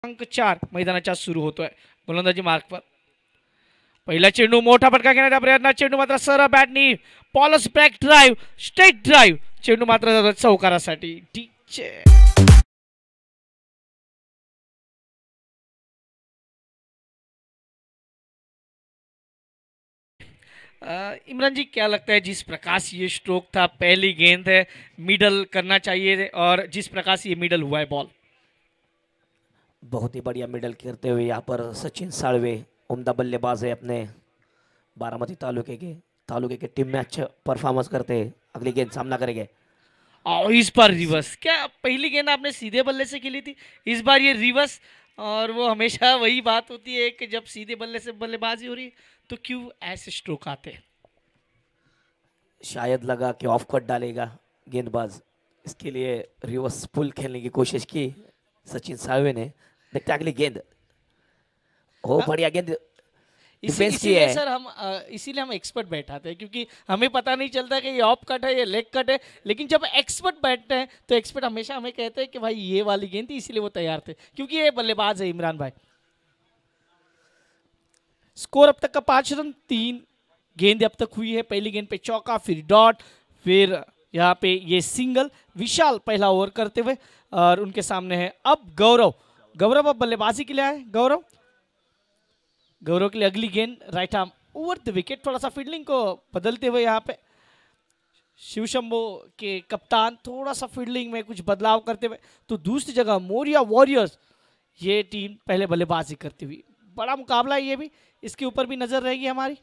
अंक 4 मैदानाच्या सुरू होतोय. गोलंदाजी मार्कवर पहिला चेंडू मोठा फटका घेण्याचा प्रयत्न. चेंडू मात्र सरळ बॅटनी पॉलस बॅक ड्राईव्ह स्ट्रेट ड्राईव्ह. चेंडू मात्र चौकारासाठी. टीचे इमरान जी क्या लगता है जिस प्रकार से ये स्ट्रोक था पहली गेंद है मिडल करना चाहिए और जिस प्रकार से ये मिडल हुआ है बॉल. बहुत ही बढ़िया मिडल करते हुए यहाँ पर सचिन साळवे उम्दा बल्लेबाज है अपने बारामती तालुके के टीम में अच्छा परफॉर्मेंस करते हैं. अगली गेंद सामना करेंगे और इस बार रिवर्स. क्या पहली गेंद आपने सीधे बल्ले से खेली थी, इस बार ये रिवर्स. और वो हमेशा वही बात होती है कि जब सीधे बल्ले से बल्लेबाजी हो रही तो क्यों ऐसे स्ट्रोक आते हैं. शायद लगा कि ऑफ कट डालेगा गेंदबाज, इसके लिए रिवर्स पुल खेलने की कोशिश की सचिन साळवे ने. देखते अगली गेंद. ओ बढ़िया गेंद डिफेंस की इसीलिए है. सर हम इसीलिए हम एक्सपर्ट बैठाते हैं क्योंकि हमें पता नहीं चलता कि ये ऑफ कट है ये लेग कट है. लेकिन जब एक्सपर्ट बैठते हैं तो एक्सपर्ट हमेशा हमें कहते हैं कि भाई ये वाली गेंद थी इसीलिए वो तैयार थे क्योंकि ये बल्लेबाज है इमरान भाई. स्कोर अब तक का 5 रन. 3 गेंद अब तक हुई है. पहली गेंद पे चौका, फिर डॉट, फिर यहाँ पे ये सिंगल. विशाल पहला ओवर करते हुए और उनके सामने है अब गौरव. गौरव अब बल्लेबाजी के लिए आए. गौरव के लिए अगली गेंद right arm over the wicket. थोड़ा सा फील्डिंग को बदलते हुए यहाँ पे शिवशंभो के कप्तान थोड़ा सा फील्डिंग में कुछ बदलाव करते हुए. तो दूसरी जगह मोरिया वॉरियर्स ये टीम पहले बल्लेबाजी करती हुई. बड़ा मुकाबला है ये भी, इसके ऊपर भी नजर रहेगी हमारी.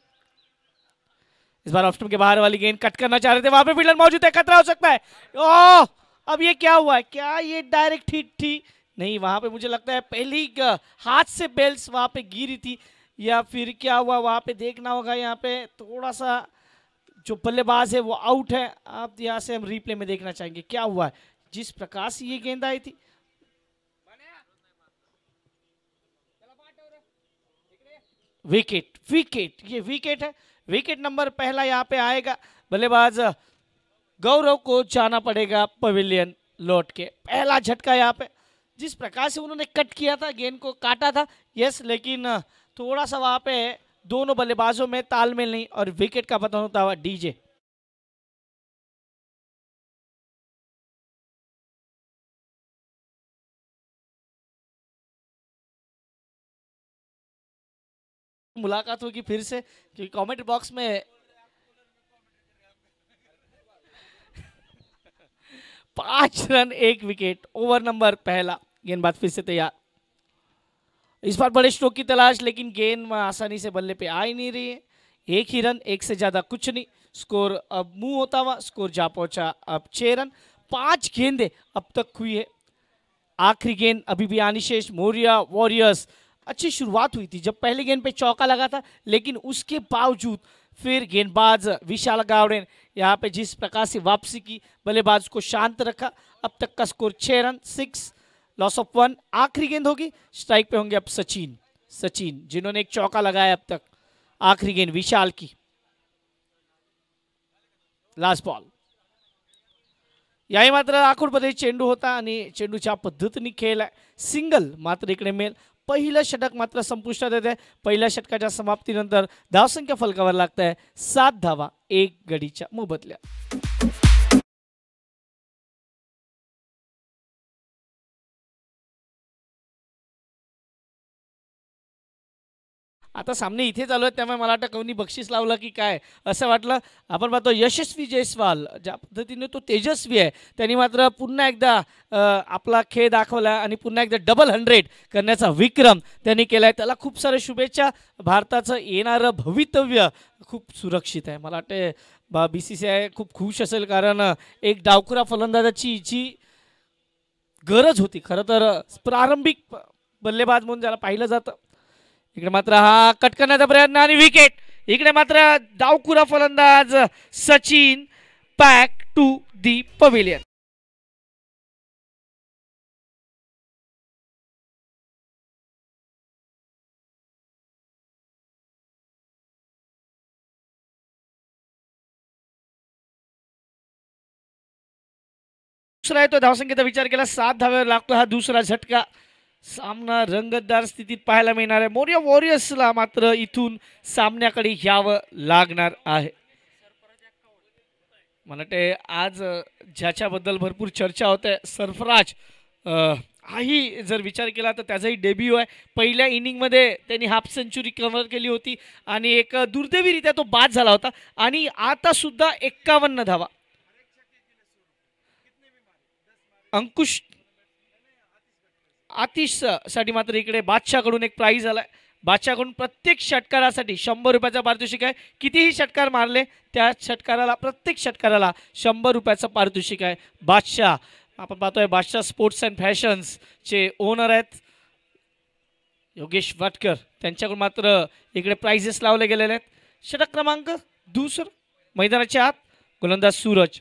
इस बार ऑफ स्टंप के बाहर वाली गेंद कट करना चाह रहे थे, वहां पे फील्डर मौजूद है, खतरा हो सकता है. ओह अब ये क्या हुआ है, क्या ये डायरेक्ट हिट थी? नहीं, वहां पे मुझे लगता है पहली हाथ से बेल्स वहां पे गिरी थी या फिर क्या हुआ वहां पे देखना होगा. यहाँ पे थोड़ा सा जो बल्लेबाज है वो आउट है. अब यहाँ से हम रिप्ले में देखना चाहेंगे क्या हुआ है. जिस प्रकार से ये गेंद आई थी विकेट. ये विकेट है. विकेट नंबर पहला यहाँ पे आएगा. बल्लेबाज गौरव को जाना पड़ेगा पवेलियन लौट के. पहला झटका यहाँ पे जिस प्रकार से उन्होंने कट किया था, गेंद को काटा था यस, लेकिन थोड़ा सा वहां पे दोनों बल्लेबाजों में तालमेल नहीं और विकेट का पतन होता हुआ डीजे. मुलाकात होगी फिर से क्योंकि कमेंट बॉक्स में 5 रन 1 विकेट. ओवर नंबर पहला. गेंदबाज फिर से तैयार. इस बार बड़े स्ट्रोक की तलाश, लेकिन गेंद आसानी से बल्ले पे आ ही नहीं रही है. एक ही रन, एक से ज्यादा कुछ नहीं. स्कोर अब मूव होता हुआ स्कोर जा पहुंचा अब 6 रन. 5 गेंदें अब तक हुई है. आखिरी गेंद अभी भी आनी शेष. मोरिया वॉरियर्स अच्छी शुरुआत हुई थी जब पहली गेंद पे चौका लगा था, लेकिन उसके बावजूद फिर गेंदबाज विशाल गावड़े ने यहाँ पे जिस प्रकार से वापसी की, बल्लेबाज को शांत रखा. अब तक का स्कोर 6 रन 6 लॉस ऑफ 1. आखिरी गेंद होगी. स्ट्राइक पे होंगे अब सचिन जिन्होंने एक चौका लगाया अब तक. आखिरी गेंद विशाल की. Last ball. याही मात्र आखूडमध्ये चेंडू होता आणि चेंडूच्या पद्धतीने खेळ आहे. सिंगल मात्र इकडे मिळेल. पहिलं षटक मात्र संपुष्टात येते. पहिल्या षटकाच्या समाप्तीनंतर धावसंख्या फलकावर लागत आहे 7 धावा 1 गडीच्या मोबदल्यात. आता सामने इथे चालू आहेत त्यामुळे मला वाटतं कोणी बक्षीस लावलं की काय असं वाटलं. आपण पाहतो यशस्वी जयस्वाल ज्या पद्धतीने तो तेजस्वी आहे, त्यांनी मात्र पुन्हा एकदा आपला खेळ दाखवला आणि पुन्हा एकदा डबल 100 करण्याचा विक्रम त्यांनी केलाय. त्याला खूप सारे शुभेच्छा. भारताचं येणारं भवितव्य खूप सुरक्षित आहे. मला वाटतं BCCI खूप खुश असेल कारण एक डावखुरा फलंदाजाची जी गरज होती खरं तर प्रारंभिक बल्लेबाज म्हणून ज्याला पाहिलं जातं. इकडे मात्र हा कट करण्याचा प्रयत्न आणि विकेट. इकडे मात्र डावखुरा फलंदाज Sachin back to the pavilion. दुसरा आहे तो धावसंख्येचा विचार केला 7 धाव्यावर लागतो हा दुसरा झटका. सामना रंगतदार स्थितीत पाहायला मिळणार आहे. मोरिया वॉरियर्सला मात्र इथून सामन्याकडे यावं लागणार आहे. मला वाटते आज ज्याच्याबद्दल भरपूर चर्चा होते सरफराज हाही जर विचार केला तर त्याचाही डेब्यू आहे. पहिल्या इनिंगमध्ये त्यांनी हाफ सेंचुरी कव्हर केली होती आणि एक दुर्दैवीरित्या तो बाद झाला होता आणि आता सुद्धा 51 धावा. अंकुश आतिश साठी मात्र इकडे बादशाहकडून एक प्राइज आलाय. बादशाहकडून प्रत्येक षटकारासाठी 100 रुपयाचा पारितोषिक आहे. कितीही षटकार मारले त्या षटकाराला प्रत्येक षटकाराला 100 रुपयाचं पारितोषिक आहे. बादशाह आपण पाहतोय बादशाह स्पोर्ट्स अँड फॅशन्सचे ओनर आहेत योगेश वाटकर. त्यांच्याकडून मात्र इकडे प्राइजेस लावले गेलेले आहेत. षटक क्रमांक दुसरं मैदानाच्या आत गोलंदाज सूरज.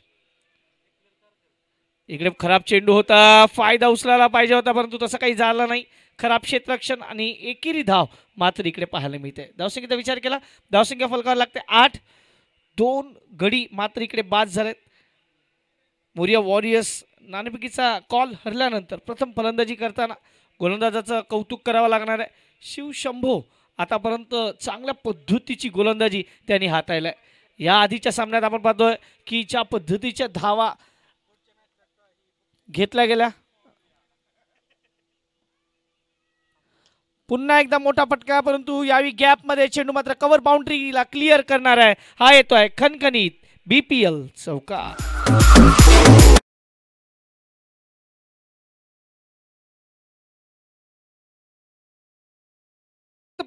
इकडे खराब चेंडू होता, फायदा उचलायला पाहिजे होता परंतु तसं काही झालं नाही. खराब क्षेत्ररक्षण आणि एकेरी धाव मात्र इकडे पाहायला मिळते. धावसंख्येचा विचार केला धावसंख्या फलकावर लागते 8. 2 गडी मात्र इकडे बाद झालेत. मोरिया वॉरियर्स नाणेफेकीचा कॉल हरल्यानंतर प्रथम फलंदाजी करताना गोलंदाजाचं कौतुक करावं लागणार आहे. शिवशंभो आतापर्यंत चांगल्या पद्धतीची गोलंदाजी त्यांनी हाताळली आहे. या आधीच्या सामन्यात आपण पाहतोय की ज्या पद्धतीच्या धावा घेतल्या गेल्या. पुन्हा एकदा मोठा फटका परंतु यावेळी गॅपमध्ये चेंडू मात्र कव्हर बाउंड्रीला क्लिअर करणार आहे. हा येतोय खणखणीत BPL चौकार.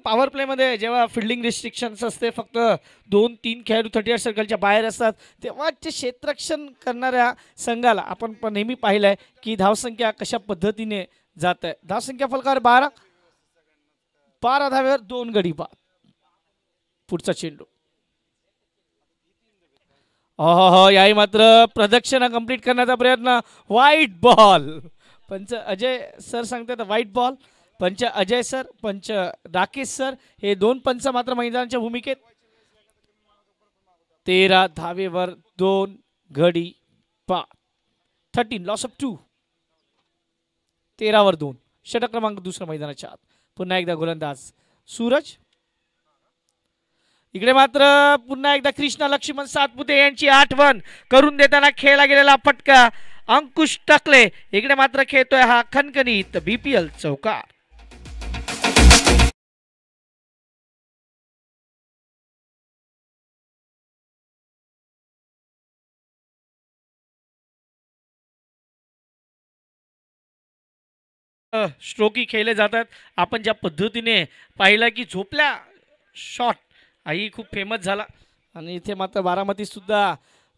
पॉवर प्ले मध्ये जेव्हा फिल्डिंग रिस्ट्रिक्शन्स असते फक्त 2-3 खेळाडू 38 सर्कलच्या बाहेर असतात तेव्हा ते क्षेत्ररक्षण करणाऱ्या संघाला आपण नेहमी पाहिलंय की धावसंख्या कशा पद्धतीने जात आहे. धावसंख्या फलकावर 12 धावेवर 2 गडी बाद. पुढचा चेंडू हो याही मात्र प्रदक्षिणा कंप्लीट करण्याचा प्रयत्न. White ball. पंच अजय सर सांगतात व्हाईट बॉल. पंच अजय सर पंच राकेश सर हे 2 पंच मात्र मैदानाच्या भूमिकेत. 13 धावेवर 2 गडी बाद. 13 लॉस ऑफ 2. 13 वर 2. षटक क्रमांक दुसरा मैदानाच्या आत. पुन्हा एकदा गोलंदाज सूरज. इकडे मात्र पुन्हा एकदा कृष्णा लक्ष्मण सातपुते यांची आठवण करून देताना खेळला गेलेला फटका अंकुश टकले. इकडे मात्र खेळतोय हा खणखणीत BPL चौकार. स्ट्रोकी खेळले जातात. आपण ज्या पद्धतीने पाहिलं की झोपल्या शॉट हाही खूप फेमस झाला आणि इथे मात्र बारामती सुद्धा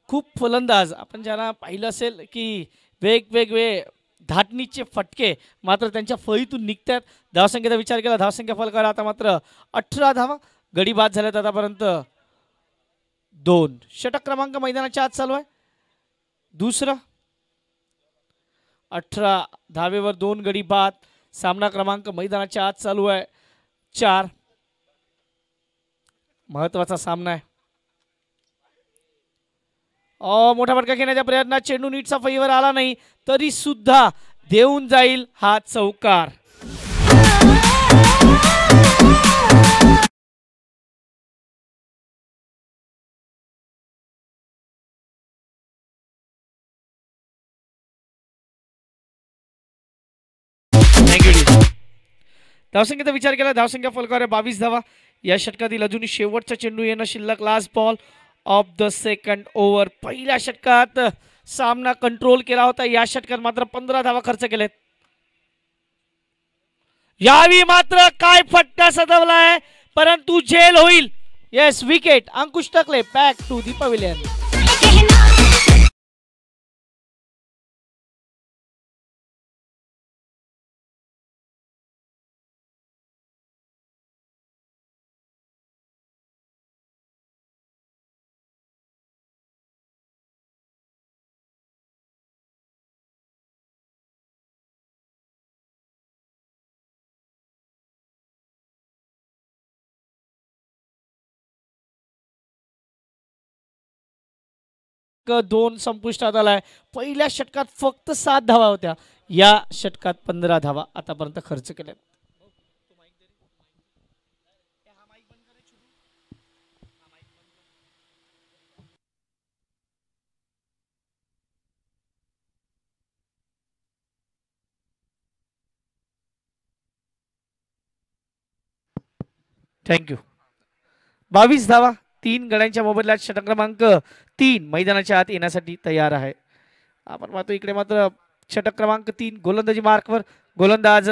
खूप फलंदाज आपण ज्यांना पाहिलं असेल की वेगवेगळे धाटणीचे फटके मात्र त्यांच्या फळीतून निघतात. धावसंख्येचा विचार केला धावसंख्या फलकावर आता मात्र 18 धावा. गडी बाद झाल्यात आतापर्यंत 2. षटक क्रमांक मैदानाच्या आत चालू आहे दुसरा. 18 धावेवर 2 गडी बाद. सामना क्रमांक मैदानाच्या आत चालू आहे 4. महत्वाचा सामना आहे. मोठा फटका घेण्याच्या प्रयत्नात चेंडू नीटचा फळीवर आला नाही तरी सुद्धा देऊन जाईल हा चौकार. धावसंख्येचा विचार केला धावसंख्या फलकावर 22 धावा. या षटकातील अजूनही शेवटचा चेंडू येणं शिल्लक. Last ball of the second over. पहिल्या षटकात सामना कंट्रोल केला होता. या षटकात मात्र 15 धावा खर्च केलेत. यावी मात्र काय फटका सजवलाय परंतु झेल होईल. Yes wicket. Ankush Takle back to the pavilion. 2 संपुष्टात आलाय. पहिल्या षटकात फक्त 7 धावा होत्या. या षटकात 15 धावा आतापर्यंत खर्च केल्या. थँक्यू. 22 धावा 3 गड्यांच्या मोबदल्यात षटक क्रमांक 3 मैदानाच्या आत येण्यासाठी तयार आहे. आपण पाहतो इकडे मात्र षटक क्रमांक 3 गोलंदाजी मार्कवर. गोलंदाज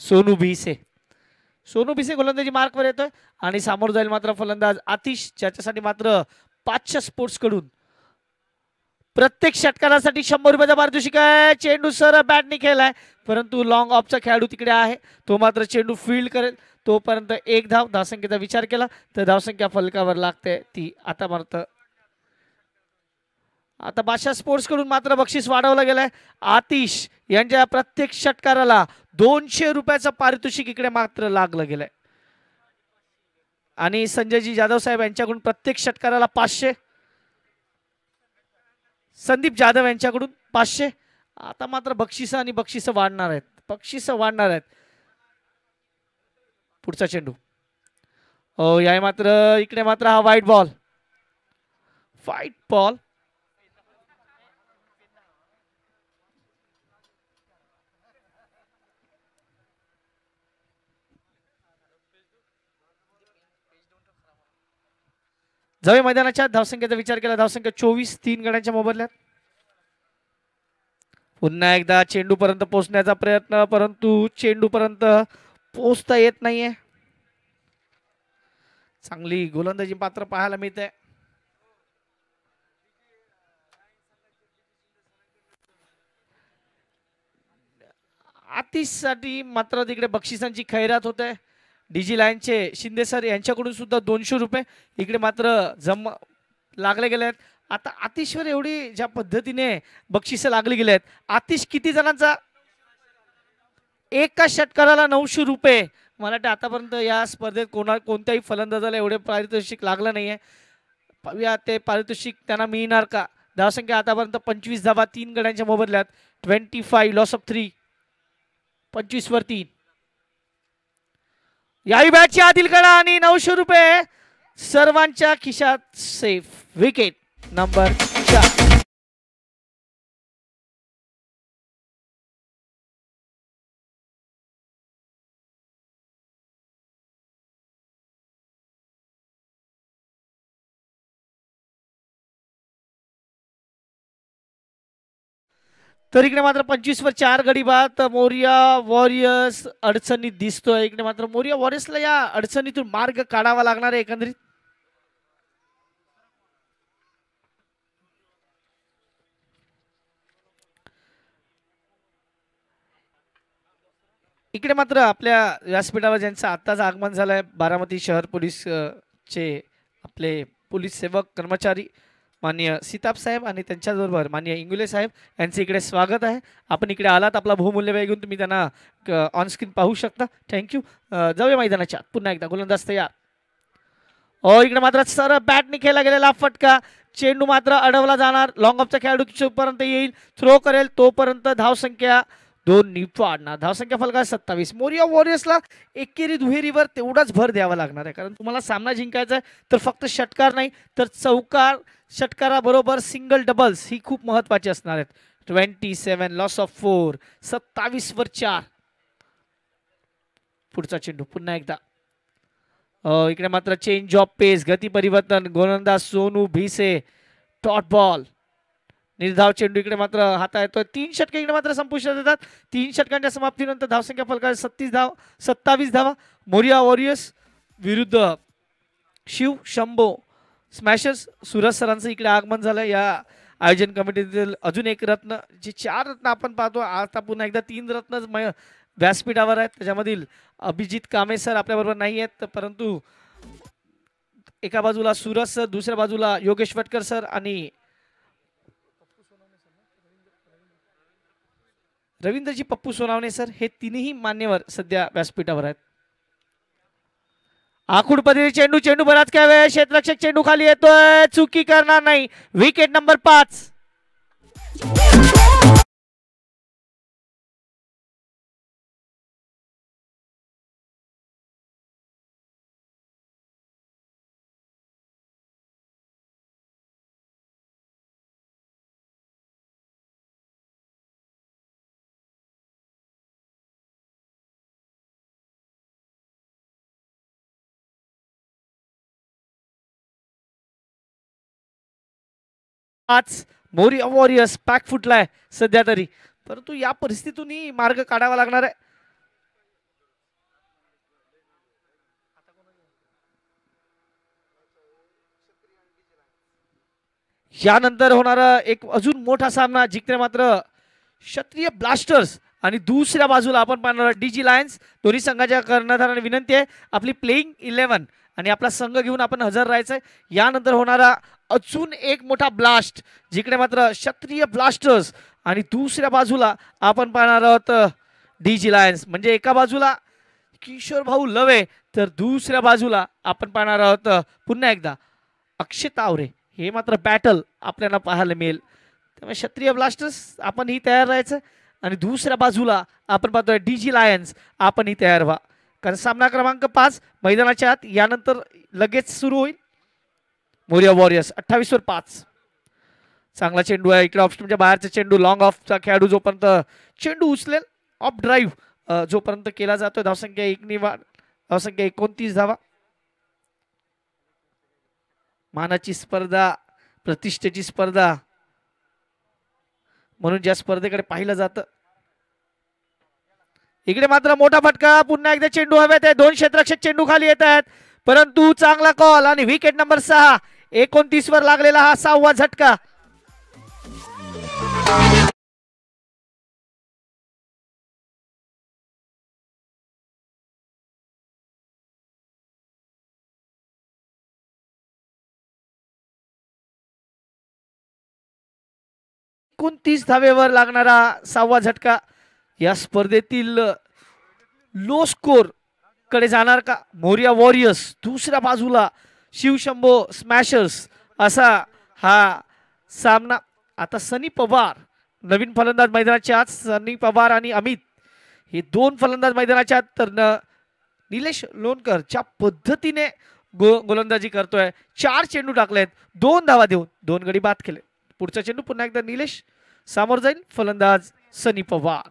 सोनू भिसे गोलंदाजी मार्कवर येतोय आणि सामोर जाईल मात्र फलंदाज आतिश, ज्याच्यासाठी मात्र 500 स्पोर्ट्स कडून प्रत्येक षटकारासाठी 100 रुपयाचा पारितोषिक आहे. चेंडू सर बॅटने खेळलाय, परंतु लॉंग ऑफचा खेळाडू तिकडे आहे. तो मात्र चेंडू फील्ड करेल तोपर्यंत एक धाव. धावसंख्येचा विचार केला तर धावसंख्या फलकावर लागते ती आता मात्र. आता बादशाह स्पोर्ट्स कडून मात्र बक्षीस वाढवलं गेलंय. आतिश यांच्या प्रत्येक षटकाराला 200 रुपयाचं पारितोषिक इकडे मात्र लागलं गेलंय. आणि संजयजी जाधव साहेब यांच्याकडून प्रत्येक षटकाराला 500. संदीप जाधव यांच्याकडून 500. आता मात्र बक्षीस आणि बक्षीस वाढणार आहेत. बक्षीस वाढणार आहेत. पुढचा चेंडू या मात्र इकडे मात्र हा व्हाईट बॉल. व्हाईट बॉल जावे मैदानाच्या धावसंख्येचा विचार केला. धावसंख्या 24 3 गड्यांच्या मोबदल्यात. पुन्हा एकदा चेंडू पर्यंत पोहोचण्याचा प्रयत्न, परंतु चेंडू पर्यंत पोहोचता येत नाहीये. चांगली गोलंदाजी पात्र पाहायला मिळते. आतिश साठी मात्र तिकडे बक्षिसांची खैरात होते. डीजी लाईनचे शिंदे सर यांच्याकडून सुद्धा 200 रुपये इकडे मात्र जम लागले गेले आहेत. आता आतिशवर एवढी ज्या पद्धतीने बक्षीस लागली गेले आहेत. आतिश किती जणांचा? एका षटकाराला 900 रुपये. मला वाटतं आतापर्यंत या स्पर्धेत कोणत्याही फलंदाजाला एवढे पारितोषिक लागलं नाहीये. पाहूया ते पारितोषिक त्यांना मिळणार का. धावसंख्या आतापर्यंत 25 धावा 3 गड्यांच्या मोबदल्यात. 25 लॉस ऑफ 3. 25 वर 3. याही बॅटची आतील कडा आणि 900 रुपये सर्वांच्या खिशात सेफ. Wicket number 4. तर इकडे मात्र 25 वर 4 गडी बाद. मोरिया वॉरियर्स अडचणीत दिसतोय. इकडे मात्र मोरिया वॉरियर्सला या अडचणीतून मार्ग काढावा लागणार आहे एकंदरीत. इकडे मात्र आपल्या व्यासपीठावर ज्यांचं आत्ताच आगमन झालंय, बारामती शहर पोलीस चे आपले पोलीस सेवक कर्मचारी माननीय सीताप साहेब आणि त्यांच्याबरोबर माननीय इंगुले साहेब यांचे इकडे स्वागत आहे. आपण इकडे आलात, आपला बहुमूल्य वेळ घेऊन तुम्ही त्यांना ऑन स्क्रीन पाहू शकता. थँक्यू. जाऊया मैदानाच्या पुन्हा एकदा. गोलंदाज तयार. इकडे मात्र सर बॅटने खेळला गेलेला फटका. चेंडू मात्र अडवला जाणार. लॉंग ऑफचा खेळाडू पर्यंत येईल, थ्रो करेल तोपर्यंत धावसंख्या 2 वाढणार. धावसंख्या फलका 27. मोरिया वॉरियर्सला एकेरी दुहेरीवर तेवढाच भर द्यावा लागणार आहे, कारण तुम्हाला सामना जिंकायचा आहे तर फक्त षटकार नाही तर चौकार षटकाराबरोबर सिंगल डबल्स ही खूप महत्त्वाची असणार आहेत. 27 लॉस ऑफ 4. 27 वर 4. पुढचा चेंडू पुन्हा एकदा. इकडे मात्र चेंज ऑफ पेस, गती परिवर्तन. गोलंदाज सोनू भिसे. Dot ball. निर्धाव चेंडू इकडे मात्र हाता येतोय. 3 षटके इकडे मात्र संपुष्टात येतात. 3 षटकांच्या समाप्तीनंतर धावसंख्या फलका 27 धावा. मोरिया वॉरियर्स विरुद्ध शिव शंभो स्मॅशर्स. सुरज सरांचं इकडे आगमन झालं या आयोजन कमिटीतील. अजून एक रत्न, जे 4 रत्न आपण पाहतो, आता पुन्हा एकदा 3 रत्न व्यासपीठावर आहेत. त्याच्यामधील अभिजित कामे सर आपल्याबरोबर नाही आहेत, परंतु एका बाजूला सुरज सर, दुसऱ्या बाजूला योगेश वटकर सर आणि रवींद्रजी पप्पू सोनावणे सर, हे तिन्ही मान्यवर सध्या व्यासपीठावर आहेत. आखूड पद्धती चेंडू, चेंडू बराच काय वेळ, क्षेत्ररक्षक चेंडू खाली येतोय, चुकी करणार नाही. Wicket number 5. Morya warriors pack फुटलाय सध्या तरी, परंतु या परिस्थितीतून मार्ग काढावा लागणार आहे. यानंतर होणारा एक अजून मोठा सामना जिंकणे मात्र क्षत्रिय ब्लास्टर्स आणि दुसऱ्या बाजूला आपण पाहणार डीजी लायन्स. दोन्ही संघाच्या कर्णधारांना विनंती आहे आपली प्लेइंग 11 आणि आपला संघ घेऊन आपण हजर राहायचंय. यानंतर होणारा अजून एक मोठा ब्लास्ट जिंकणे मात्र क्षत्रिय ब्लास्टर्स आणि दुसऱ्या बाजूला आपण पाहणार आहोत डीजी लायन्स. म्हणजे एका बाजूला किशोर भाऊ लवे तर दुसऱ्या बाजूला आपण पाहणार आहोत पुन्हा एकदा अक्षय तावरे. हे मात्र बॅटल आपल्याला पाहायला मिळेल. त्यामुळे क्षत्रिय ब्लास्टर्स आपण ही तयार राहायचं आणि दुसऱ्या बाजूला आपण पाहतोय डीजी लायन्स आपण ही तयार व्हा, कारण सामना क्रमांक 5 मैदानाच्या आत यानंतर लगेच सुरू होईल. मोरिया वॉरियर्स 28/5. चांगला चेंडू आहे इकडे ऑप्शनच्या बाहेरचा चेंडू, लॉंग ऑफचा खेळाडू जोपर्यंत चेंडू उचलेल ऑफ ड्राईव्ह जोपर्यंत केला जातोय. धावसंख्या 1 धावसंख्या 29 धावा. मानाची स्पर्धा, प्रतिष्ठेची स्पर्धा म्हणून ज्या स्पर्धेकडे पाहिलं जातं. इकडे मात्र मोठा फटका, पुन्हा एकदा चेंडू हवेत आहे. 2 क्षेत्ररक्षक चेंडू खाली येत आहेत, परंतु चांगला कॉल आणि विकेट नंबर 6. 29 वर लागलेला हा 6वा झटका. धावेवर लागणारा 6वा झटका. या स्पर्धेतील लो स्कोर कडे जाणार का मोरिया वॉरियर्स, दुसऱ्या बाजूला शिवशंभो स्मॅशर्स असा हा सामना. आता सनी पवार नवीन फलंदाज मैदानाच्या आत, सनी पवार आणि अमित हे 2 फलंदाज मैदानाच्या आत, तर निलेश लोणकर ज्या पद्धतीने गोलंदाजी करतोय, 4 चेंडू टाकलेत, 2 धावा देऊन 2 गडी बाद केले. पुढचा चेंडू पुन्हा एकदा निलेश सामोर जाईल, फलंदाज सनी पवार.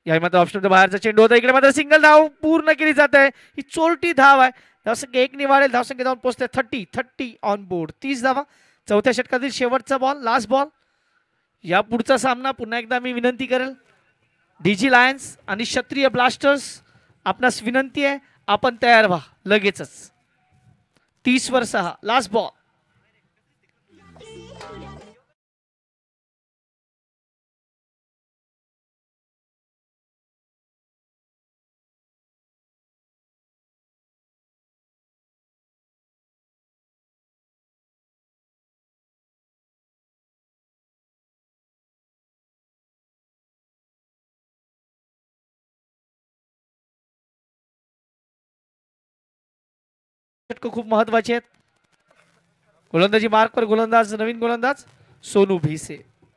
या मात्र ऑप्शनच्या बाहेरचा चेंडू होता, इकडे मात्र सिंगल धाव पूर्ण केली जात आहे. ही चोरटी धाव आहे. धावसंख्या 1 वाढेल, धावसंख्या जाऊन पोहोचते 30 ऑन बोर्ड. 30 धावा. चौथ्या षटकातील शेवटचा बॉल, लास्ट बॉल. या पुढचा सामना पुन्हा एकदा मी विनंती करेल डीजी लायन्स आणि क्षत्रिय ब्लास्टर्स, आपणास विनंती आहे आपण तयार व्हा लगेचच. 30/6 लास्ट बॉल. खूप महत्वाचे आहेत. गोलंदाजी मार्क पर गोलंदाज नवीन गोलंदाज सोनू भिसे.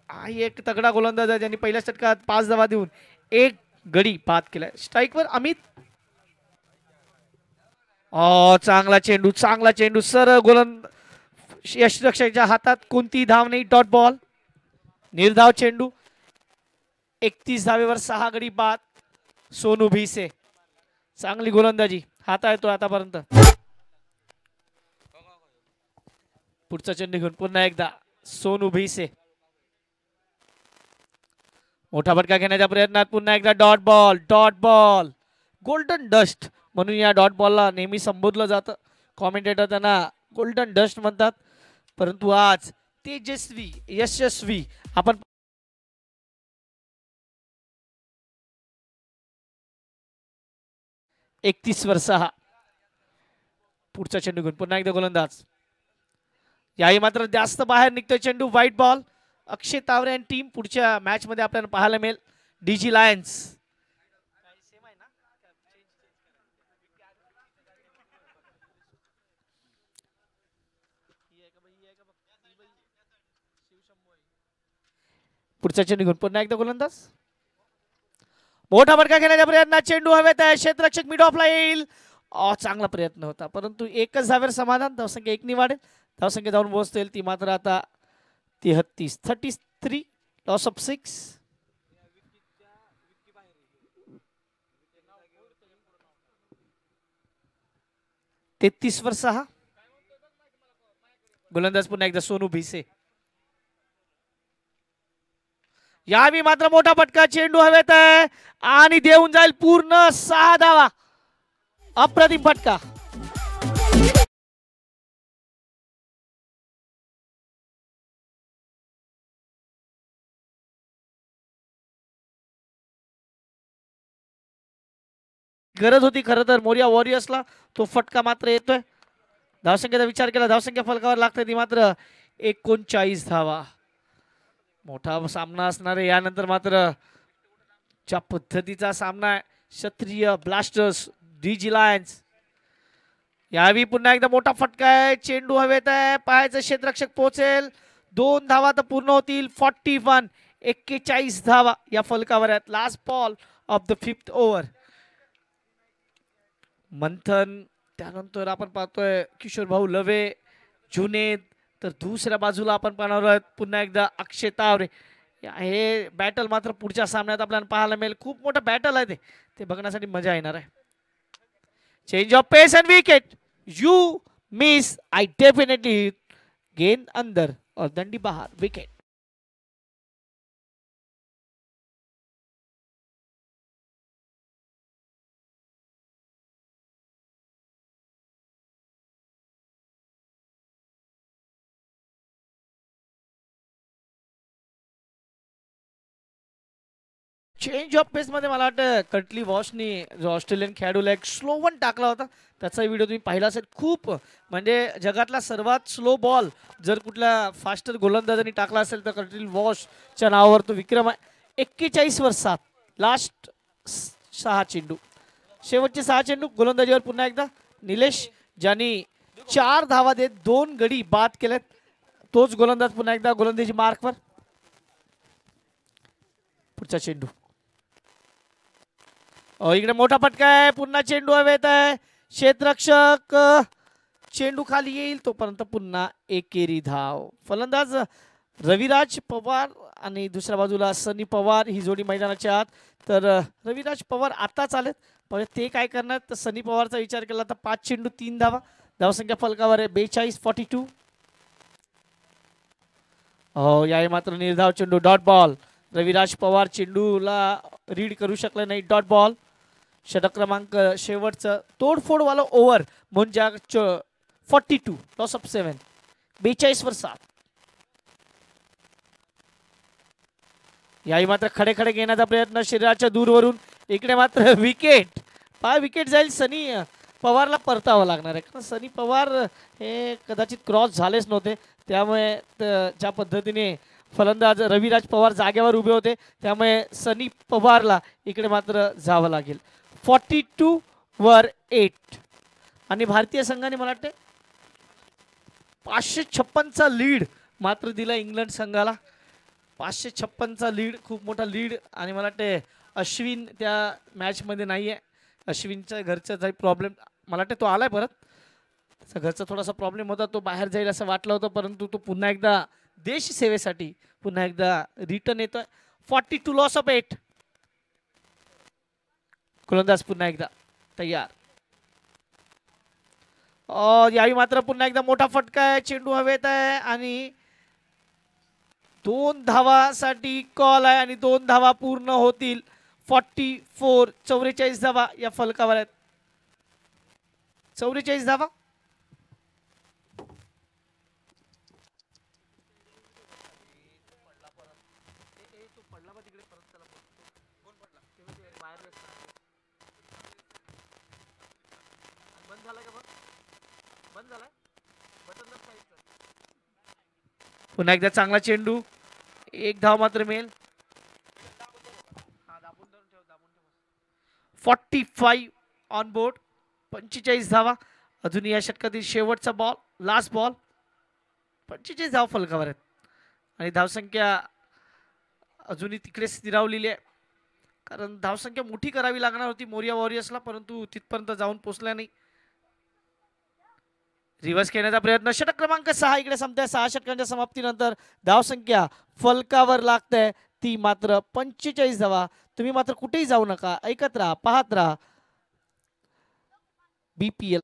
हा एक तगडा गोलंदाज आहे, ज्यांनी पहिल्या षटकात 5 धावा देऊन 1 गडी बाद केलाय. स्ट्राईकवर अमित. चांगला चेंडू, चांगला चेंडू सर यष्टिरक्षकाच्या हातात, कोणती धाव नाही, डॉट बॉल. निर्धाव चेंडू. 31 धावेवर 6 गडी बाद. सोनू भिसे चांगली गोलंदाजी हाता येतो आतापर्यंत. पुढचा चेंडू घेऊन पुन्हा एकदा सोनू भिसे. मोठा फटका घेण्याच्या प्रयत्नात पुन्हा एकदा dot ball. Dot ball, golden dust म्हणून या डॉट बॉलला नेहमी संबोधलं जातं. कॉमेंटेटर त्यांना गोल्डन डस्ट म्हणतात, परंतु आज तेजस्वी यशस्वी आपण 31/6. पुढचा चेंडू घेऊन पुन्हा एकदा गोलंदाज. याही मात्र जास्त बाहेर निघतोय चेंडू. White ball. अक्षय तावरे आणि टीम पुढच्या मॅच मध्ये आपल्याला पाहायला मिळेल. डीजी लायन्स पुढचा चेंडू घेऊन पुन्हा एकदा गोलंदाज. मोठा फटका खेळण्याच्या प्रयत्नात चेंडू हवेत आहे. क्षेत्ररक्षक मिड ऑफला येईल. चांगला प्रयत्न होता परंतु एकच धावेवर समाधान. धावसंख्या 1 ने वाढेल. धावसंख्या जाऊन पोहोचतील ती मात्र आता 33 लॉस ऑफ 6. 33 वर 6. गोलंदाज पुन्हा एकदा सोनू भिसे. यावी मात्र मोठा फटका. चेंडू हवेत आहे आणि देऊन जाईल पूर्ण 6 धावा. अप्रतिम फटका. गरज होती खरं तर मोरिया वॉरियर्सला. तो फटका मात्र येतोय. धावसंख्येचा विचार केला धावसंख्या फलकावर लागते ती मात्र 39 धावा. मोठा सामना असणार आहे यानंतर. मात्र ज्या पद्धतीचा सामना आहे क्षत्रिय ब्लास्टर्स DG लायन्स. यावी पुन्हा एकदा मोठा फटका आहे. चेंडू हवेत आहे. पाहायचं क्षेत्ररक्षक पोहोचेल. 2 धावा तर पूर्ण होतील. 41 धावा या फलकावर आहेत. Last ball of the 5th over. Manthan त्यानंतर आपण पाहतोय किशोर भाऊ लवे जुनेद. तर दुसऱ्या बाजूला आपण पाहणार आहोत पुन्हा एकदा अक्षय तावरे. हे बॅटल मात्र पुढच्या सामन्यात आपल्याला पाहायला मिळेल. खूप मोठं बॅटल आहे ते बघण्यासाठी मजा येणार आहे. Change of pace and wicket. You miss I definitely gain अंदर और दंडी बाहर. विकेट. चेंज ऑफ पेस मध्ये मला वाटतं कटली वॉशनी जो ऑस्ट्रेलियन खेळाडूला एक स्लो वन टाकला होता त्याचा व्हिडिओ तुम्ही पाहिला असेल. खूप म्हणजे जगातला सर्वात स्लो बॉल जर कुठल्या फास्टर गोलंदाजांनी टाकला असेल तर कटली वॉशच्या नावावर तो विक्रम आहे. 41 वर 7. लास्ट 6 चेंडू. शेवटचे 6 चेंडू गोलंदाजीवर पुन्हा एकदा निलेश ज्यांनी 4 धावा देत 2 गडी बाद केलेत. तोच गोलंदाज पुन्हा एकदा गोलंदाजी मार्कवर. पुढचा चेंडू. इकडे मोठा फटका आहे. पुन्हा चेंडू हवेत आहे. क्षेत्ररक्षक चेंडू खाली येईल तोपर्यंत पुन्हा एकेरी धाव. फलंदाज रविराज पवार आणि दुसऱ्या बाजूला सनी पवार ही जोडी मैदानाच्या आत. तर रविराज पवार आताच आलेत पण ते काय करणार तर सनी पवारचा विचार केला तर 5 चेंडू 3 धावा. धावसंख्या फलकावर आहे 42-42. याही मात्र निर्धाव चेंडू डॉट बॉल. रविराज पवार चेंडूला रीड करू शकले नाही. Dot ball. षटक क्रमांक शेवटचं तोडफोडवाला ओव्हर म्हणजे 42 लॉस ऑफ 7. 42 वर 7. याही मात्र खडे खडे घेण्याचा प्रयत्न शरीराच्या दूरवरून. इकडे मात्र विकेट. विकेट जाईल. सनी पवारला परतावं लागणार आहे कारण सनी पवार हे कदाचित क्रॉस झालेच नव्हते त्यामुळे ज्या पद्धतीने फलंदाज रविराज पवार जागेवर उभे होते त्यामुळे सनी पवारला इकडे मात्र जावं लागेल. 42 वर 8 आणि भारतीय संघाने मला वाटते 556चा लीड मात्र दिला इंग्लंड संघाला. 556चा लीड खूप मोठा लीड. आणि मला वाटते अश्विन त्या मॅच मध्ये नाहीये. अश्विनच्या घरचा काही प्रॉब्लेम मला वाटते तो आलाय परत. त्याचा घरचा थोडासा प्रॉब्लेम होता तो बाहेर जाईल असं वाटलं होतं परंतु तो पुन्हा एकदा देश सेवेसाठी पुन्हा एकदा रिटर्न येतोय. 42 लॉस ऑफ 8. गोलंदाज पुन्हा एकदा तयार. यावी मात्र पुन्हा एकदा मोठा फटका आहे. चेंडू हवेत आहे आणि 2 धावासाठी कॉल आहे आणि 2 धावा पूर्ण होतील. 44 धावा या फलकावर आहेत. 44 धावा. पुन्हा एकदा चांगला चेंडू. 1 धाव मात्र मिळेल. 45 ऑन बोर्ड. 45 धावा. अजून या षटकातील शेवटचा बॉल लास्ट बॉल. 45 धाव फलकावर आहेत. आणि धावसंख्या अजूनही तिकडे स्थिरावलेली आहे, कारण धावसंख्या मोठी करावी लागणार होती मोरिया वॉरियर्सला, परंतु तिथपर्यंत जाऊन पोहोचल्या नाही. रिव्हर्स खेळण्याचा प्रयत्न, षटक क्रमांक 6 इकडे संपताय. 6 षटकांच्या समाप्तीनंतर धावसंख्या फलकावर लागते ती मात्र 45 धावा. तुम्ही मात्र कुठेही जाऊ नका, ऐकत राहा, पाहत राहा BPL.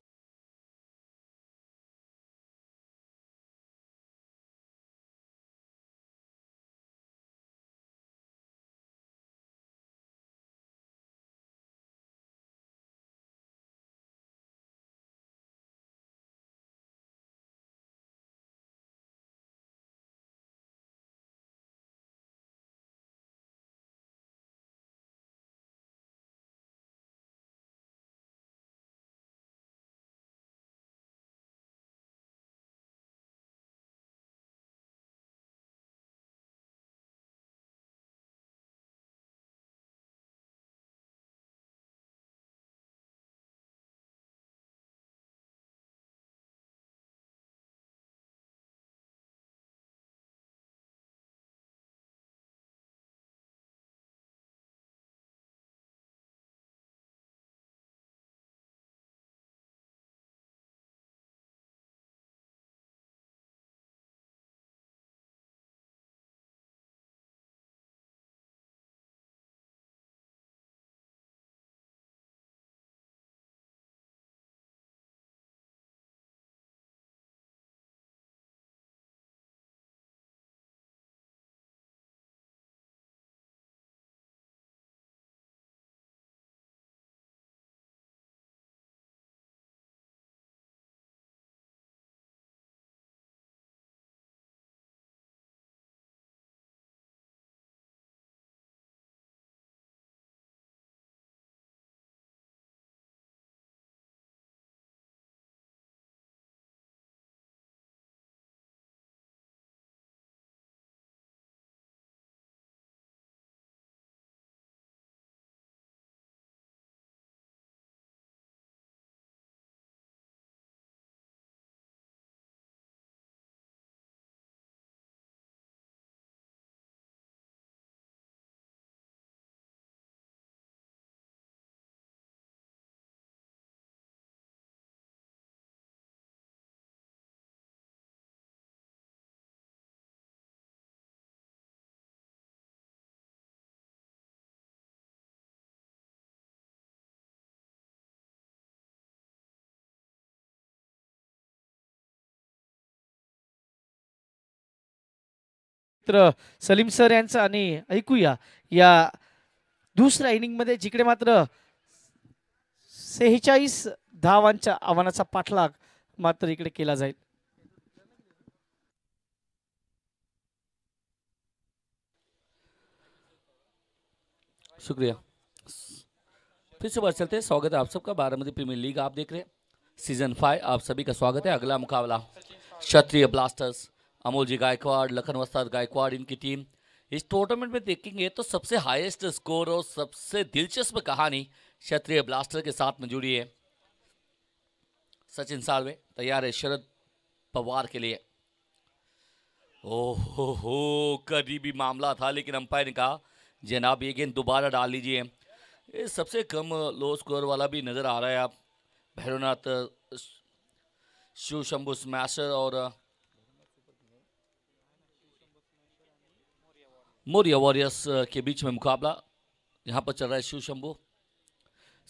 मित्र सलीम सर यांचं आणि ऐकूया या दुसऱ्या इनिंग मध्ये, जिकडे मात्र 46 धावांच्या आव्हानाचा पाठलाग मात्र इकडे केला जाईल. शुक्रिया. फिर से बात चलते हैं. स्वागत है आप सबका बारामती प्रीमियर लीग आप देख रहे हैं सीजन 5. आप सभी का स्वागत है. अगला मुकाबला क्षत्रिय ब्लास्टर्स, अमोल जी गायकवाड़, लखन वस्ताद गायकवाड़ इनकी टीम. इस टूर्नामेंट में देखेंगे तो सबसे हाईएस्ट स्कोर और सबसे दिलचस्प कहानी क्षत्रिय ब्लास्टर के साथ में जुड़ी है. सचिन साळवे तैयार है शरद पवार के लिए. ओहो, करीबी मामला था, लेकिन अंपायर ने कहा जनाब ये गेंद दोबारा डाल लीजिए. ये सबसे कम लो स्कोर वाला भी नजर आ रहा है. आप भैरवनाथ शिव शंभू स्मैशर और मोरिया वॉरियर्स के बीच में मुकाबला यहां पर चल रहा है. Shiv Shambhu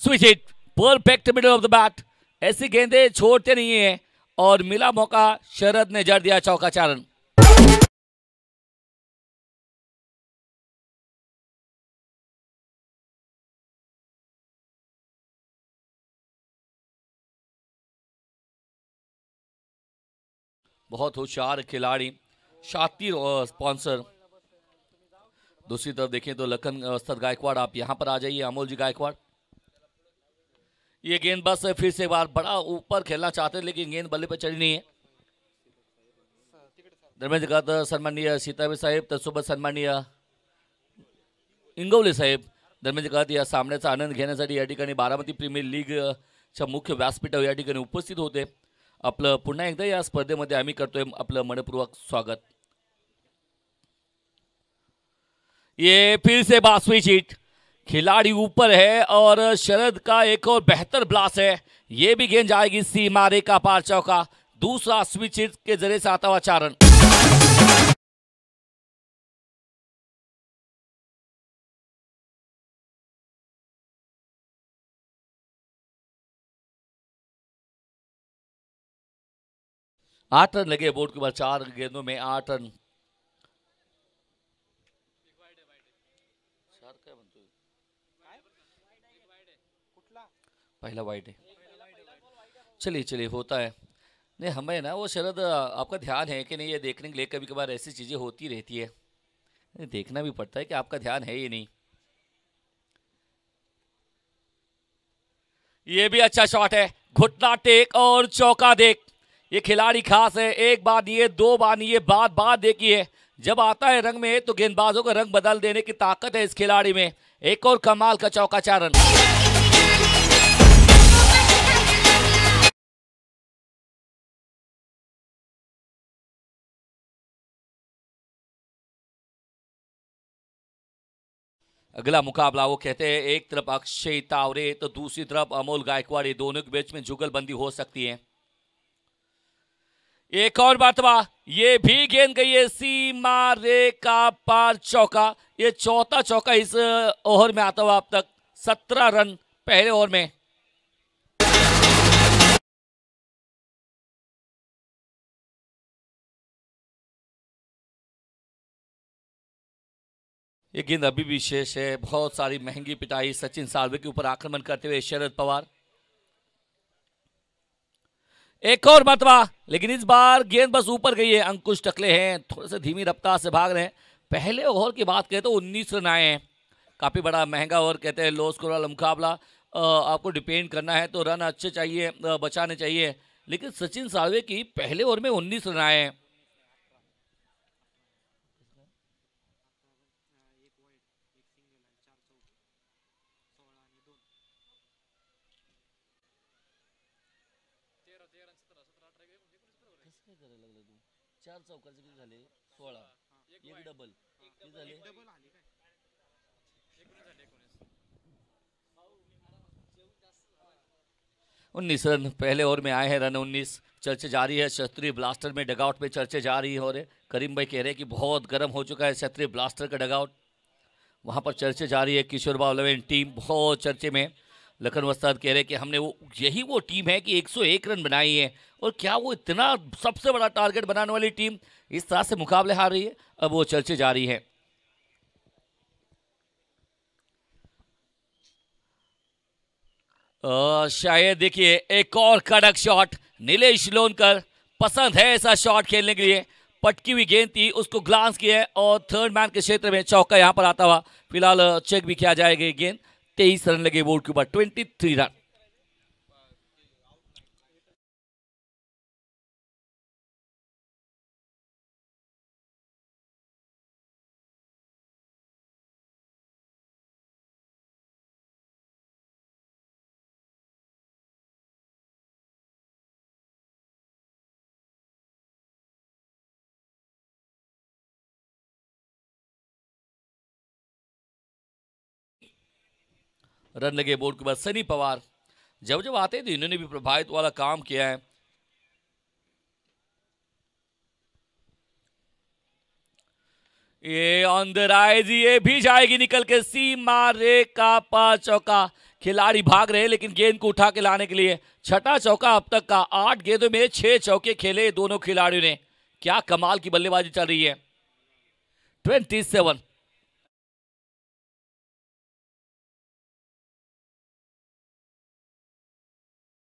switch hit, perfect middle of the bat. ऐसी गेंदें छोड़ते नहीं है और मिला मौका, शरद ने जड़ दिया चौका चारण. बहुत होशियार खिलाड़ी, शातिर और स्पॉन्सर. दूसरी तरफ देखें तो लखन वस्ताद गायकवाड़, आप यहां पर आ जाइए. अमोल जी गायकवाड़, ये गेंद बस फिर से एक बार बड़ा ऊपर खेलना चाहते हैं, लेकिन गेंद बल्ले पर चढ़ी नहीं है. दरम्यान जगात सन्माननीय सीताबे साहेब, त्यासोबत सन्माननीय इंगवले साहेब, दरम्यान जगात या सामन्याचा आनंद घेण्यासाठी या ठिकाणी बारामती प्रीमियर लीगच्या मुख्य व्यासपीठावर या ठिकाणी उपस्थित होते. आपलं पुन्हा एकदा या स्पर्धेमध्ये आम्ही करतोय आपलं मनपूर्वक स्वागत. ये फिर से बासवी चीट, खिलाड़ी ऊपर है और शरद का एक और बेहतर ब्लास्ट है, ये भी गेंद जाएगी सीमा रेखा पार चौका। दूसरा स्विच हिट के जरिए से आता हुआ 4 रन। आठ रन लगे बोर्ड के ऊपर, 4 गेंदों में 8 रन। पहला वाइड है, चलिए चलिए होता है। नहीं हमें ना वो शरद आपका ध्यान है कि नहीं ये देखने के लिए, कभी कभार ऐसी चीजें होती रहती है, देखना भी पड़ता है कि आपका ध्यान है ये नहीं। ये भी अच्छा शॉट है, घुटना टेक और चौका देख। ये खिलाड़ी खास है, एक बार नहीं है, 2 बार नहीं है, बात देखिए जब आता है रंग में तो गेंदबाजों का रंग बदल देने की ताकत है इस खिलाड़ी में। एक और कमाल का चौका, 4 रन। अगला मुकाबला वो कहते हैं एक तरफ अक्षय तावरे तो दूसरी तरफ अमोल गायकवाड़, दोनों के बीच में जुगलबंदी हो सकती है। एक और मरतबा ये भी गेंद गई है सीमा रेखा पार चौका। ये चौथा चौका इस ओवर में आता हुआ अब तक। 17 रन पहले ओवर में। ये गेंद अभी भी शेष है, बहुत सारी महंगी पिटाई सचिन साल्वे के ऊपर आक्रमण करते हुए शरद पवार। एक और मरतबा, लेकिन इस बार गेंद बस ऊपर गई है। अंकुश टकले हैं, थोड़े से धीमी रफ्तार से भाग रहे हैं। पहले ओवर की बात करें तो 19 रन आए हैं, काफी बड़ा महंगा ओवर कहते हैं, लो स्कोर वाला मुकाबला। आपको डिपेंड करना है तो रन अच्छे चाहिए, बचाने चाहिए, लेकिन सचिन साल्वे की पहले ओवर में 19 रन आए हैं। चार चौकाचे किती झाले? 16, एक डबल किती झाले? 19 रन पहले ओवर में आए हैं। रन 19। चर्चा जारी है क्षत्रिय ब्लास्टर में, डगआउट में चर्चे जारी हो रहे। करीम भाई कह रहे हैं कि बहुत गर्म हो चुका है क्षत्रिय ब्लास्टर का डगआउट, वहां पर चर्चे जारी है। किशोर बाव 11 टीम बहुत चर्चे में। लखन वस्ताद कह रहे हैं कि हमने यही वो टीम है कि 101 रन बनाई है, और क्या वो इतना सबसे बड़ा टारगेट बनाने वाली टीम इस तरह से मुकाबले हार रही है। अब वो चर्चे जारी है। शायद देखिए एक और कड़क शॉट, नीलेश लोनकर पसंद है ऐसा शॉट खेलने के लिए। पटकी हुई गेंद थी, उसको ग्लांस किया है और थर्ड मैन के क्षेत्र में चौका यहां पर आता हुआ। फिलहाल चेक भी किया जाएगा गेंद। 23 रन लगे बोर्ड के ऊपर, 23 रन। रन लगे बोर्ड के बाद। सनी पवार जब जब आते थे इन्होंने भी प्रभावित वाला काम किया है। ये ऑन द राइज, ये भी जाएगी निकल के सीमा रेखा पार चौका। खिलाड़ी भाग रहे लेकिन गेंद को उठा के लाने के लिए। छठा चौका अब तक का। 8 गेंदों में 6 चौके खेले दोनों खिलाड़ियों ने। क्या कमाल की बल्लेबाजी चल रही है। 27।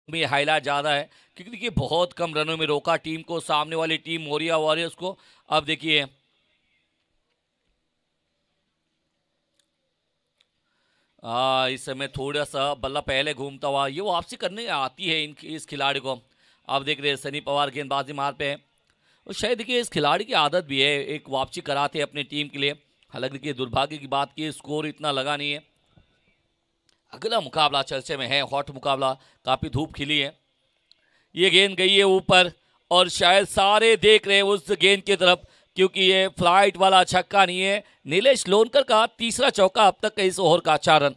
में हाईलाइट ज्यादा है क्योंकि देखिए बहुत कम रनों में रोका टीम को, सामने वाली टीम मोरिया वॉरियर्स को। अब देखिए इस समय थोड़ा सा बल्ला पहले घूमता हुआ, ये वापसी करने आती है इस खिलाड़ी को। आप देख रहे हैं सनी पवार गेंदबाजी मार पे है, और शायद देखिए इस खिलाड़ी की आदत भी है एक वापसी कराते अपनी टीम के लिए। हालांकि देखिए दुर्भाग्य की बात की स्कोर इतना लगा नहीं है। अगला मुकाबला चर्चे में है, हॉट मुकाबला, काफी धूप खिली है। ये गेंद गई है ऊपर और शायद सारे देख रहे हैं उस गेंद की तरफ। क्योंकि ये फ्लाइट वाला छक्का नहीं है। नीलेश लोनकर का तीसरा चौका अब तक का इस ओवर का 4 रन।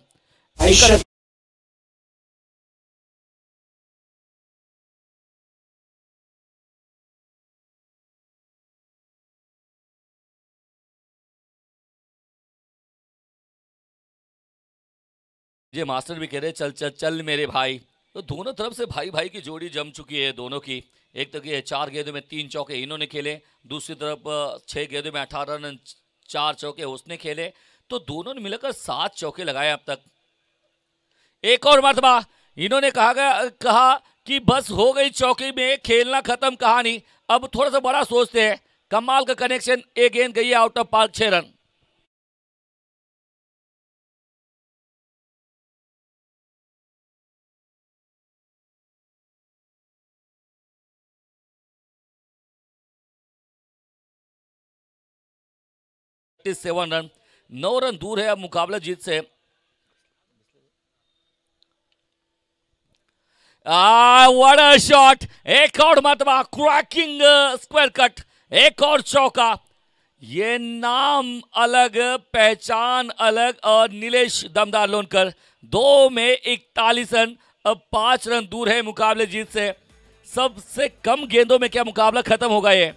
ये मास्टर भी कह रहे चल चल चल मेरे भाई। तो दोनों तरफ से भाई भाई की जोड़ी जम चुकी है दोनों की। एक तो ये 4 गेंदों में 3 चौके इन्होंने खेले, दूसरी तरफ 6 गेंदों में 18 रन 4 चौके उसने खेले। तो दोनों ने मिलकर 7 चौके लगाए अब तक। एक और मरतबा इन्होंने कहा कि बस हो गई चौकी में खेलना खत्म कहानी, अब थोड़ा सा बड़ा सोचते हैं। कमाल का कनेक्शन, एक गेंद गई out of park, 6 run. Seven run, 9 run दूर है अब मुकाबला जीत से। व्हाट अ शॉट, एक और मरतबा क्रैकिंग स्क्वायर कट, एक और चौका। ये नाम अलग, पहचान अलग। और नीलेश दमदार लोनकर 2 में 41 रन, अब 5 रन दूर है मुकाबले जीत से। सबसे कम गेंदों में क्या मुकाबला खत्म होगा ये।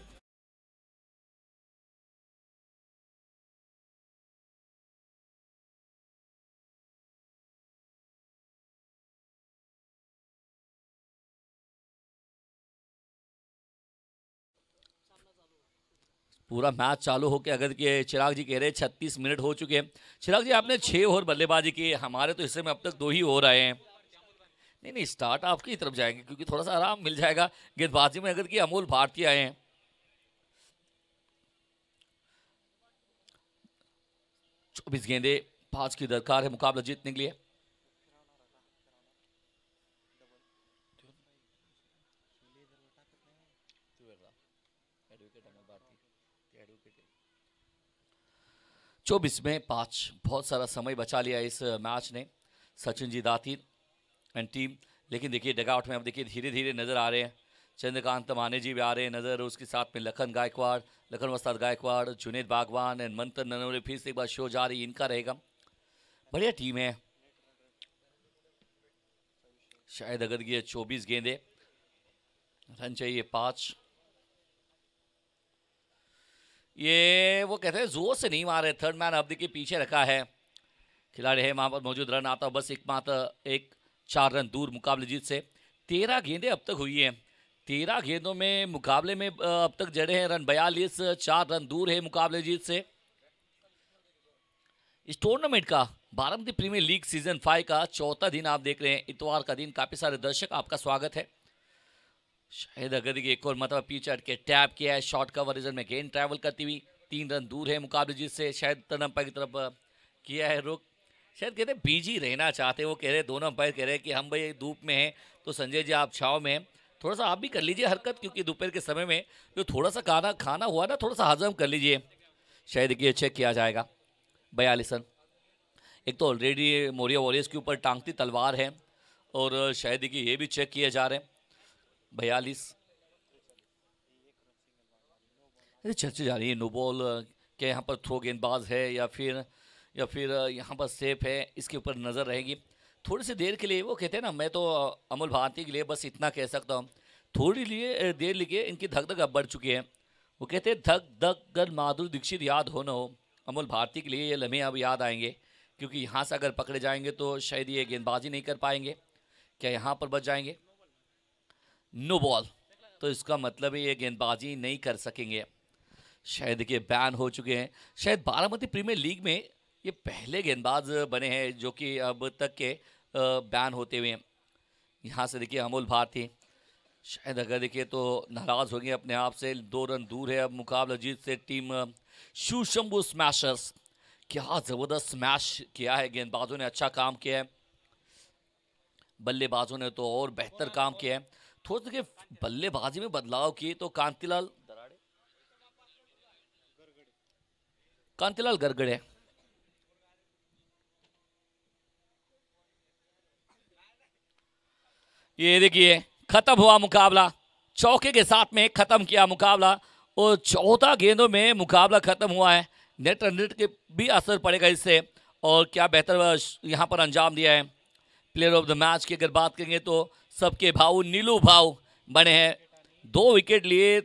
पूरा मैच चालू होकर अगर के चिराग जी कह रहे हैं 36 मिनट हो चुके हैं। चिराग जी आपने 6 ओवर बल्लेबाजी की, हमारे तो हिस्से में अब तक 2 ही हो रहे हैं। नहीं नहीं, स्टार्ट आपकी तरफ जाएंगे क्योंकि थोड़ा सा आराम मिल जाएगा गेंदबाजी में अगर कि अमोल भारती आए हैं। चौबीस गेंदे 5 की दरकार है मुकाबला जीतने के लिए। चौबीस में 5, बहुत सारा समय बचा लिया इस मैच ने सचिन जी दातिन एंड टीम। लेकिन देखिए डगआउट में अब देखिए धीरे धीरे नजर आ रहे हैं चंद्रकांत माने जी भी आ रहे हैं नजर, उसके साथ में लखन गायकवाड़, लखन वस्ताद गायकवाड़, जुनेद बागवान एंड मंथन ननवरे। फिर से एक बार शो जारी इनका रहेगा। बढ़िया टीम है। शायद अगर ये 24 गेंदे, रन चाहिए 5। ये वो कहते हैं जोर से नहीं मारे, थर्ड मैन अब देखिए पीछे रखा है खिलाड़ी है वहां पर मौजूद, रन आता बस एक 4 रन दूर मुकाबले जीत से। 13 गेंदें अब तक हुई हैं, 13 गेंदों में मुकाबले में अब तक जड़े हैं रन 42, 4 रन दूर है मुकाबले जीत से। इस टूर्नामेंट का बारामती प्रीमियर लीग सीजन 5 का चौथा दिन आप देख रहे हैं, इतवार का दिन। काफी सारे दर्शक आपका स्वागत है। शायद अगर एक और मतलब पीछे हट के टैप किया है, शॉर्ट कवर रिजल्ट में गेंद ट्रैवल करती हुई 3 रन दूर है मुकाबले जीत से। शायद टर्न अंपायर की तरफ किया है रुख, शायद कहते हैं बिजी रहना चाहते हैं। वो कह रहे दोनों अंपायर कह रहे हैं कि हम भाई धूप में हैं तो संजय जी आप छाव में हैं, थोड़ा सा आप भी कर लीजिए हरकत, क्योंकि दोपहर के समय में जो थोड़ा सा खाना हुआ ना, थोड़ा सा हजम कर लीजिए। शायद ये चेक किया जाएगा 42 रन। एक तो ऑलरेडी मोरिया वॉरियर्स के ऊपर टांगती तलवार है और शायद देखिए ये भी चेक किए जा रहे हैं 42। चर्चा जा रही है नो बॉल, क्या यहाँ पर थ्रो गेंदबाज है या फिर यहाँ पर सेफ है, इसके ऊपर नज़र रहेगी थोड़ी सी देर के लिए। वो कहते हैं ना, मैं तो अमोल भारती के लिए बस इतना कह सकता हूँ, थोड़ी देर लिए इनकी धक धक अब बढ़ चुकी है। वो कहते हैं धक धक कर माधुरी दीक्षित याद हो न हो, अमोल भारती के लिए ये लम्हे अब याद आएंगे, क्योंकि यहाँ से अगर पकड़े जाएंगे तो शायद ये गेंदबाजी नहीं कर पाएंगे। क्या यहाँ पर बच जाएंगे? नो बॉल, तो इसका मतलब है ये गेंदबाजी नहीं कर सकेंगे। शायद देखिए बैन हो चुके हैं। शायद बारामती प्रीमियर लीग में ये पहले गेंदबाज बने हैं जो कि अब तक के बैन होते हुए हैं। यहाँ से देखिए अमोल भारती शायद अगर देखिए तो नाराज़ हो गए अपने आप से, 2 रन दूर है अब मुकाबला जीत से टीम शिवशंभू स्मैशर्स। क्या ज़बरदस्त स्मैश किया है, गेंदबाजों ने अच्छा काम किया है, बल्लेबाजों ने तो और बेहतर काम किया है। थोड़ा सा बल्लेबाजी में बदलाव किए तो कांतिलाल गरगड़े, ये देखिए खत्म हुआ मुकाबला, चौके के साथ में खत्म किया मुकाबला और 14 गेंदों में मुकाबला खत्म हुआ है। नेट रन रेट के भी असर पड़ेगा इससे, और क्या बेहतर यहाँ पर अंजाम दिया है। प्लेयर ऑफ द मैच की अगर बात करेंगे तो सबके भाव नीलू भाव बने हैं। 2 विकेट लिए